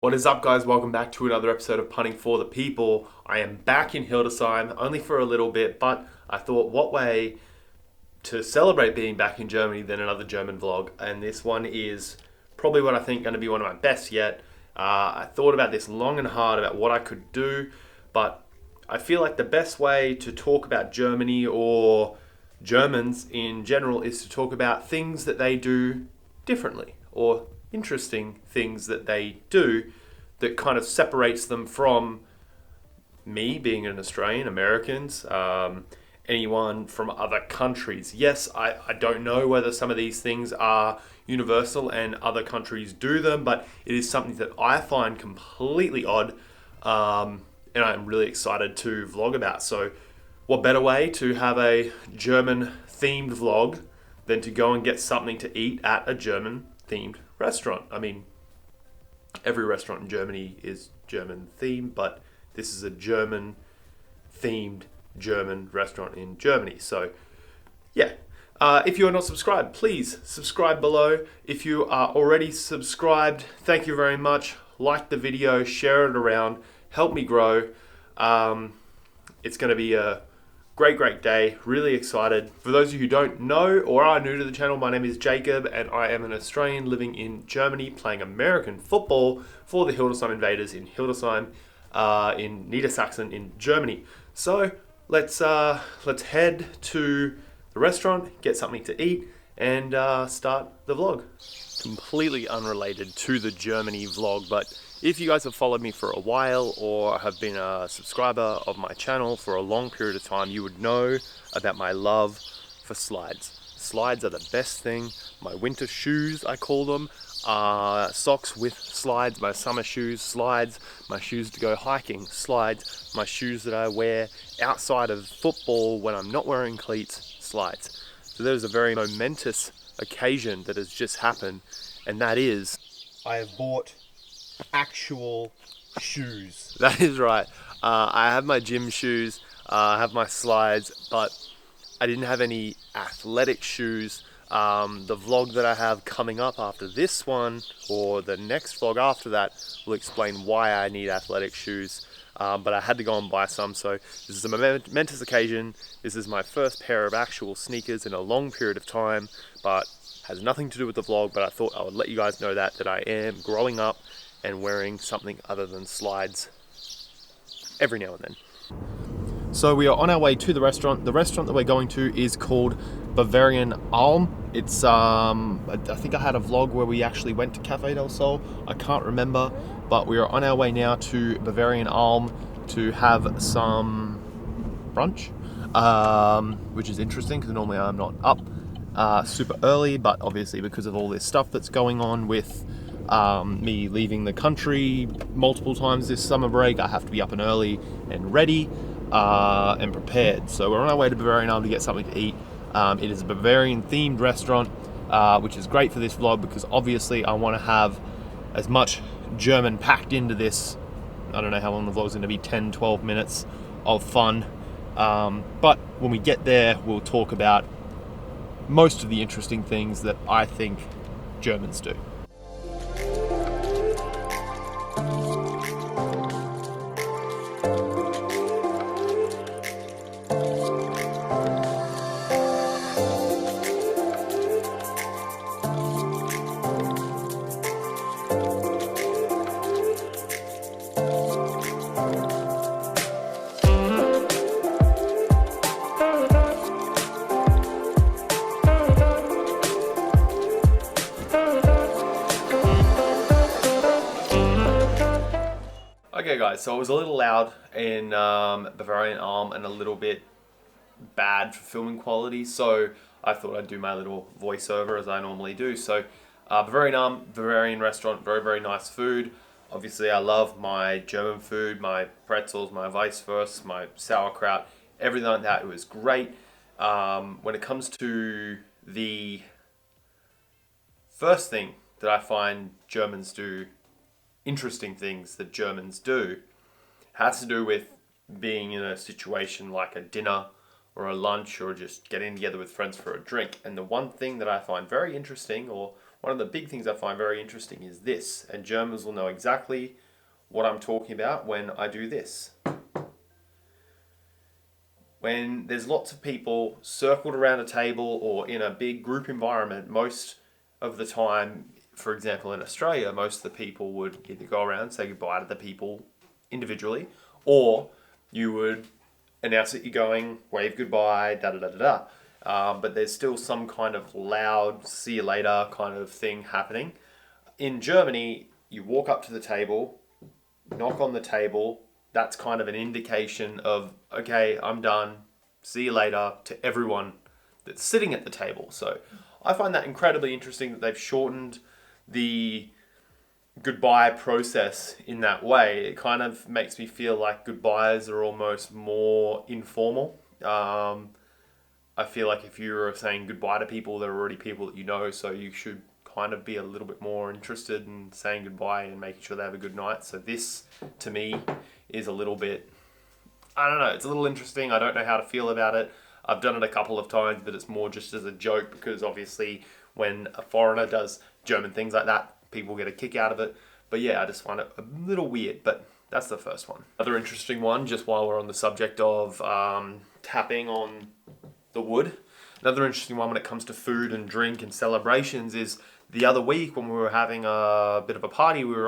What is up, guys? Welcome back to another episode of Punting for the People. I am back in Hildesheim, only for a little bit, but I thought, what way to celebrate being back in Germany than another German vlog? And this one is probably what I think going to be one of my best yet. I thought about this long and hard about what I could do, but I feel like the best way to talk about Germany or Germans in general is to talk about things that they do differently, or interesting things that they do that kind of separates them from me being an Australian, Americans, anyone from other countries. Yes, I don't know whether some of these things are universal and other countries do them, but it is something that I find completely odd, and I'm really excited to vlog about. So what better way to have a German themed vlog than to go and get something to eat at a German themed restaurant? I mean, every restaurant in Germany is German themed, but this is a German themed German restaurant in Germany. So yeah, if you are not subscribed, please subscribe below. If you are already subscribed, thank you very much. Like the video, share it around, help me grow. It's going to be a great day. Really excited. For those of you who don't know or are new to the channel, my name is Jacob and I am an Australian living in Germany playing American football for the Hildesheim Invaders in Hildesheim in Niedersachsen in Germany. So let's head to the restaurant, get something to eat, and start the vlog. Completely unrelated to the Germany vlog, but if you guys have followed me for a while or have been a subscriber of my channel for a long period of time, you would know about my love for slides. Slides are the best thing. My winter shoes, I call them, are socks with slides. My summer shoes, slides. My shoes to go hiking, slides. My shoes that I wear outside of football when I'm not wearing cleats, slides. So there's a very momentous occasion that has just happened, and that is I have bought actual shoes. That is right. I have my gym shoes, I have my slides, but I didn't have any athletic shoes. The vlog that I have coming up after this one, or the next vlog after that, will explain why I need athletic shoes. But I had to go and buy some, so this is a momentous occasion. This is my first pair of actual sneakers in a long period of time, but has nothing to do with the vlog, but I thought I would let you guys know that I am growing up and wearing something other than slides every now and then. So we are on our way to the restaurant. The restaurant that we're going to is called Bavarian Alm. It's I think I had a vlog where we actually went to Cafe del Sol. I can't remember, but we are on our way now to Bavarian Alm to have some brunch, which is interesting because normally I'm not up super early, but obviously because of all this stuff that's going on with me leaving the country multiple times this summer break, I have to be up and early and ready and prepared. So we're on our way to Bavarian Alm to get something to eat. It is a Bavarian themed restaurant, which is great for this vlog because obviously I want to have as much German packed into this. I don't know how long the vlog's going to be, 10-12 minutes of fun, but when we get there we'll talk about most of the interesting things that I think Germans do. Okay guys, so it was a little loud in Bavarian Alm and a little bit bad for filming quality, so I thought I'd do my little voiceover as I normally do. So Bavarian Alm, Bavarian restaurant, very nice food. Obviously I love my German food, my pretzels, my Weisswurst, my sauerkraut, everything like that. It was great. When it comes to the first thing that I find Germans do, interesting things that Germans do, has to do with being in a situation like a dinner or a lunch or just getting together with friends for a drink. And the one thing that I find very interesting, or one of the big things I find very interesting is this, and Germans will know exactly what I'm talking about when I do this. When there's lots of people circled around a table or in a big group environment, most of the time, for example in Australia, most of the people would either go around and say goodbye to the people individually, or you would announce that you're going, wave goodbye, da da da da da. But there's still some kind of loud, see you later kind of thing happening. In Germany, you walk up to the table, knock on the table. That's kind of an indication of, okay, I'm done, see you later, to everyone that's sitting at the table. So I find that incredibly interesting that they've shortened the goodbye process in that way. It kind of makes me feel like goodbyes are almost more informal. I feel like if you're saying goodbye to people, they're already people that you know, so you should kind of be a little bit more interested in saying goodbye and making sure they have a good night. So this, to me, is a little bit, I don't know, it's a little interesting. I don't know how to feel about it. I've done it a couple of times, but it's more just as a joke because obviously when a foreigner does German things like that, people get a kick out of it. But yeah, I just find it a little weird, but that's the first one. Another interesting one, just while we're on the subject of tapping on the wood. Another interesting one when it comes to food and drink and celebrations is the other week when we were having a bit of a party, everyone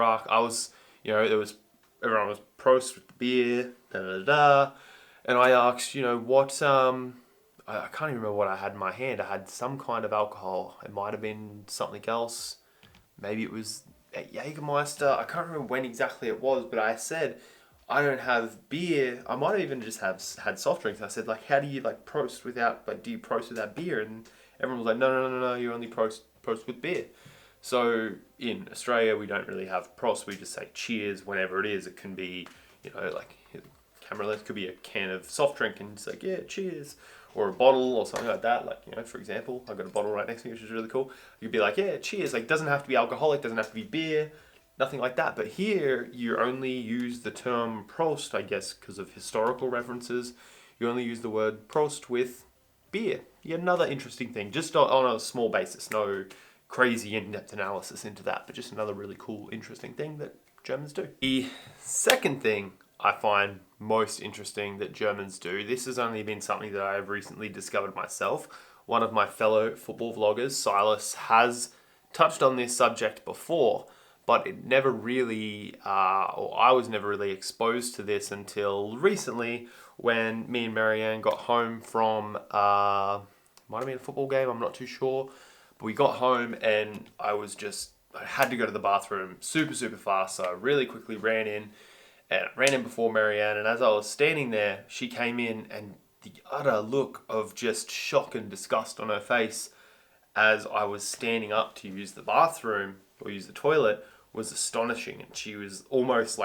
was prost with the beer, da da da, and I asked, what, I can't even remember what I had in my hand. I had some kind of alcohol. It might have been something else. Maybe it was a Jägermeister. I can't remember when exactly it was, but I said, I don't have beer. I might have even just had soft drinks. I said, how do you prost without, do you prost without beer? And everyone was like, no, you only prost with beer. So in Australia, we don't really have prost. We just say cheers whenever it is. It can be, camera lens could be a can of soft drink and it's like, yeah, cheers. Or a bottle or something like that. For example, I've got a bottle right next to me, which is really cool. You'd be like, yeah, cheers. It doesn't have to be alcoholic, doesn't have to be beer, nothing like that. But here, you only use the term Prost, I guess, because of historical references. You only use the word Prost with beer. Yet another interesting thing, just on a small basis. No crazy in-depth analysis into that, but just another really cool, interesting thing that Germans do. The second thing I find most interesting that Germans do, this has only been something that I have recently discovered myself. One of my fellow football vloggers, Silas, has touched on this subject before, but it never really, or I was never really exposed to this until recently when me and Marianne got home from, might have been a football game, I'm not too sure. But we got home and I had to go to the bathroom super, super fast. So I really quickly ran in before Marianne. And as I was standing there, she came in and the utter look of just shock and disgust on her face as I was standing up to use the bathroom or use the toilet was astonishing. And she was almost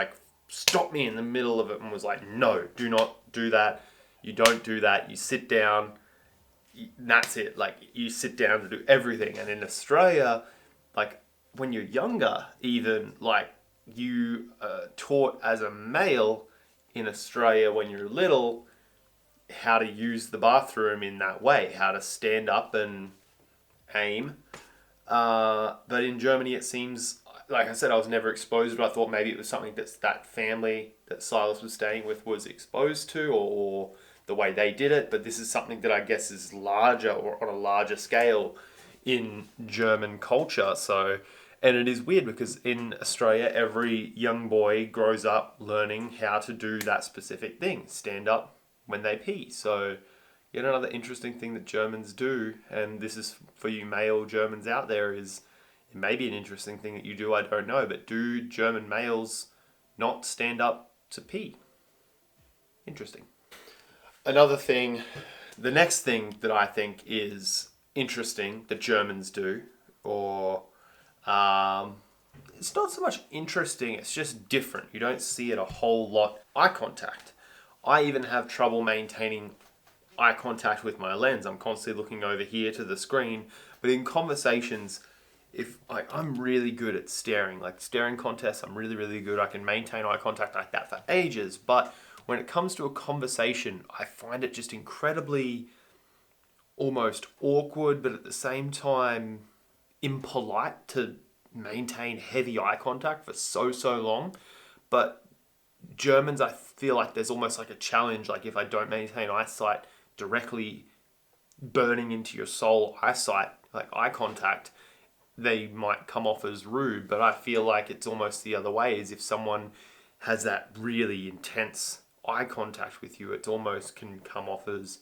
stopped me in the middle of it and was like, no, do not do that. You don't do that. You sit down. That's it. You sit down to do everything. And in Australia, when you're younger, even you taught as a male in Australia when you're little how to use the bathroom in that way, how to stand up and aim. But in Germany, it seems, like I said, I was never exposed, but I thought maybe it was something that family that Silas was staying with was exposed to, or the way they did it. But this is something that I guess is larger or on a larger scale in German culture. And it is weird because in Australia, every young boy grows up learning how to do that specific thing, stand up when they pee. So yet another interesting thing that Germans do, and this is for you male Germans out there, is it may be an interesting thing that you do, I don't know, but do German males not stand up to pee? Interesting. Another thing, the next thing that I think is interesting that Germans do, or it's not so much interesting, it's just different. You don't see it a whole lot. Eye contact. I even have trouble maintaining eye contact with my lens. I'm constantly looking over here to the screen, but in conversations, if I'm really good at staring, staring contests, I'm really, really good. I can maintain eye contact like that for ages, but when it comes to a conversation, I find it just incredibly almost awkward, but at the same time impolite to maintain heavy eye contact for so long. But Germans, I feel like there's almost like a challenge. Like if I don't maintain eyesight directly burning into your soul eyesight, like eye contact, they might come off as rude. But I feel like it's almost the other way, is if someone has that really intense eye contact with you, it almost can come off as,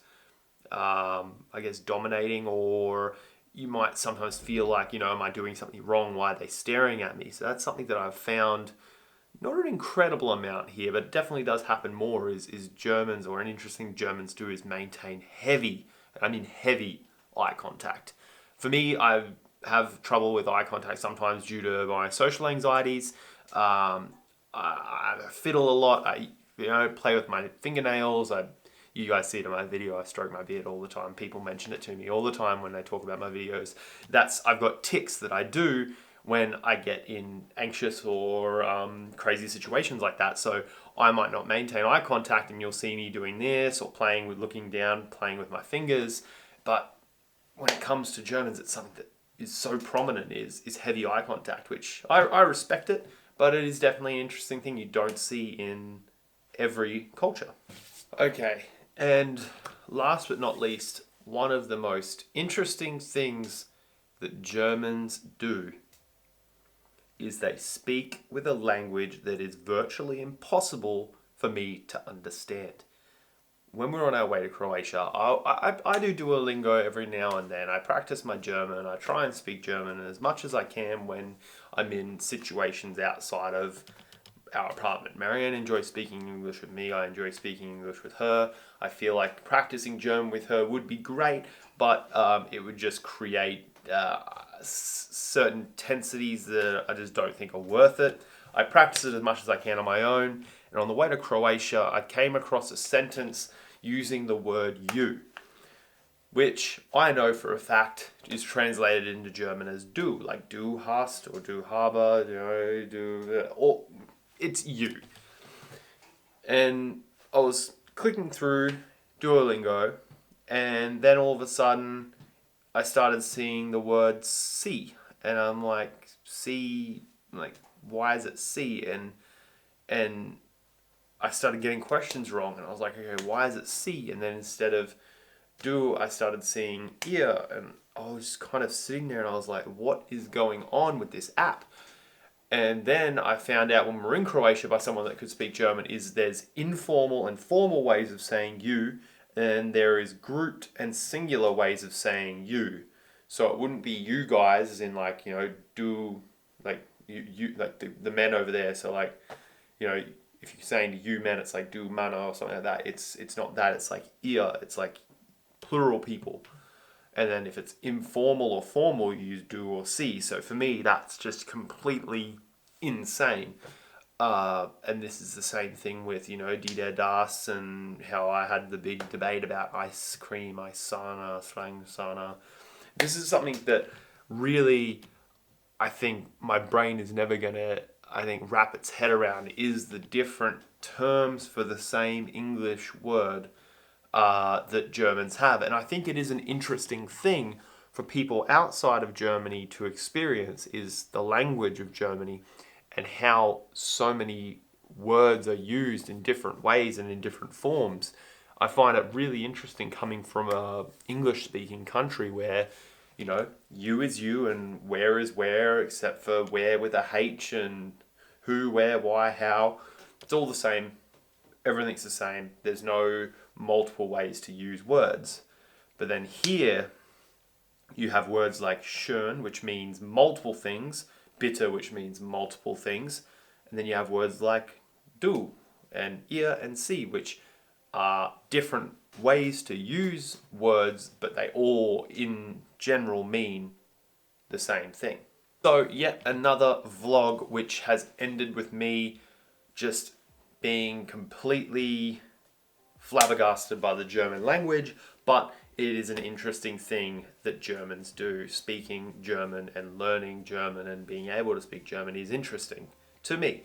I guess, dominating, or you might sometimes feel like, am I doing something wrong? Why are they staring at me? So that's something that I've found, not an incredible amount here, but it definitely does happen more, is Germans, or an interesting Germans do, is maintain heavy eye contact. For me, I have trouble with eye contact sometimes due to my social anxieties. I fiddle a lot. I play with my fingernails. You guys see it in my video. I stroke my beard all the time. People mention it to me all the time when they talk about my videos. I've got tics that I do when I get in anxious or crazy situations like that. So I might not maintain eye contact, and you'll see me doing this, or looking down, playing with my fingers. But when it comes to Germans, it's something that is so prominent, is heavy eye contact, which I respect it, but it is definitely an interesting thing you don't see in every culture. Okay, and last but not least, one of the most interesting things that Germans do is they speak with a language that is virtually impossible for me to understand. When we're on our way to Croatia, I do Duolingo every now and then. I practice my German. I try and speak German as much as I can when I'm in situations outside of our apartment. Marianne enjoys speaking English with me. I enjoy speaking English with her. I feel like practicing German with her would be great, but it would just create certain tensities that I just don't think are worth it. I practice it as much as I can on my own. And on the way to Croatia, I came across a sentence using the word you, which I know for a fact is translated into German as du, like du hast or du habe, or it's you. And I was clicking through Duolingo, and then all of a sudden I started seeing the word see, and I'm like, see, like, why is it see? And I started getting questions wrong, and I was like, okay, why is it see? And then instead of do, I started seeing ear, and I was just kind of sitting there, and I was like, what is going on with this app? And then I found out when we were in Croatia by someone that could speak German, is there's informal and formal ways of saying you, and there is grouped and singular ways of saying you. So it wouldn't be you guys, as in like, do, like you like the men over there. So like, if you're saying to you men, it's like do mana or something like that. It's not that. It's like ear. It's like plural people. And then if it's informal or formal, you use do or see. So for me, that's just completely insane. And this is the same thing with, die der das, and how I had the big debate about ice cream, Eisana, Slangsana. This is something that really, I think my brain is never going to, wrap its head around, is the different terms for the same English word that Germans have. And I think it is an interesting thing for people outside of Germany to experience, is the language of Germany and how so many words are used in different ways and in different forms. I find it really interesting coming from a English-speaking country where, you is you and where is where, except for where with a H, and who, where, why, how. It's all the same. Everything's the same. There's no multiple ways to use words. But then here, you have words like schön, which means multiple things, bitte, which means multiple things, and then you have words like du and ihr and sie, which are different ways to use words, but they all in general mean the same thing. So yet another vlog which has ended with me just being completely flabbergasted by the German language, but it is an interesting thing that Germans do. Speaking German and learning German and being able to speak German is interesting to me.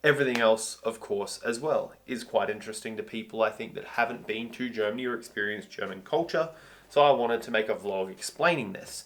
Everything else, of course, as well, is quite interesting to people, I think, that haven't been to Germany or experienced German culture. So I wanted to make a vlog explaining this.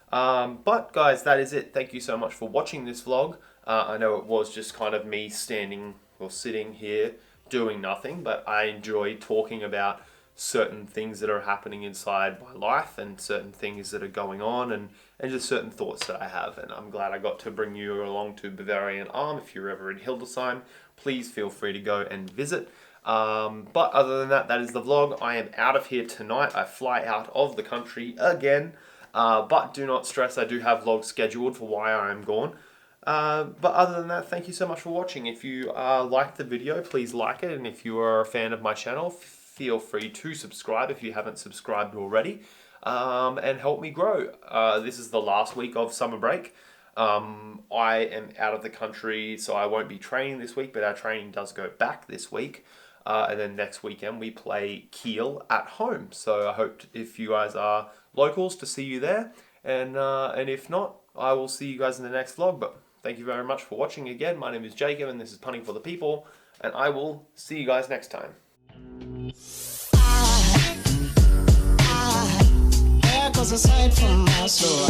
But guys, that is it. Thank you so much for watching this vlog. I know it was just kind of me standing or sitting here doing nothing, but I enjoy talking about certain things that are happening inside my life and certain things that are going on and just certain thoughts that I have. And I'm glad I got to bring you along to Bavarian Arm. If you're ever in Hildesheim, please feel free to go and visit. But other than that, that is the vlog. I am out of here tonight. I fly out of the country again. But do not stress, I do have vlogs scheduled for why I am gone. But other than that, thank you so much for watching. If you liked the video, please like it. And if you are a fan of my channel, feel free to subscribe if you haven't subscribed already. And help me grow. This is the last week of summer break. I am out of the country, so I won't be training this week, but our training does go back this week. And then next weekend we play Kiel at home. So I hope if you guys are locals to see you there. And if not, I will see you guys in the next vlog. But thank you very much for watching again. My name is Jacob and this is Punting for the People. And I will see you guys next time. There goes a sight from my soul.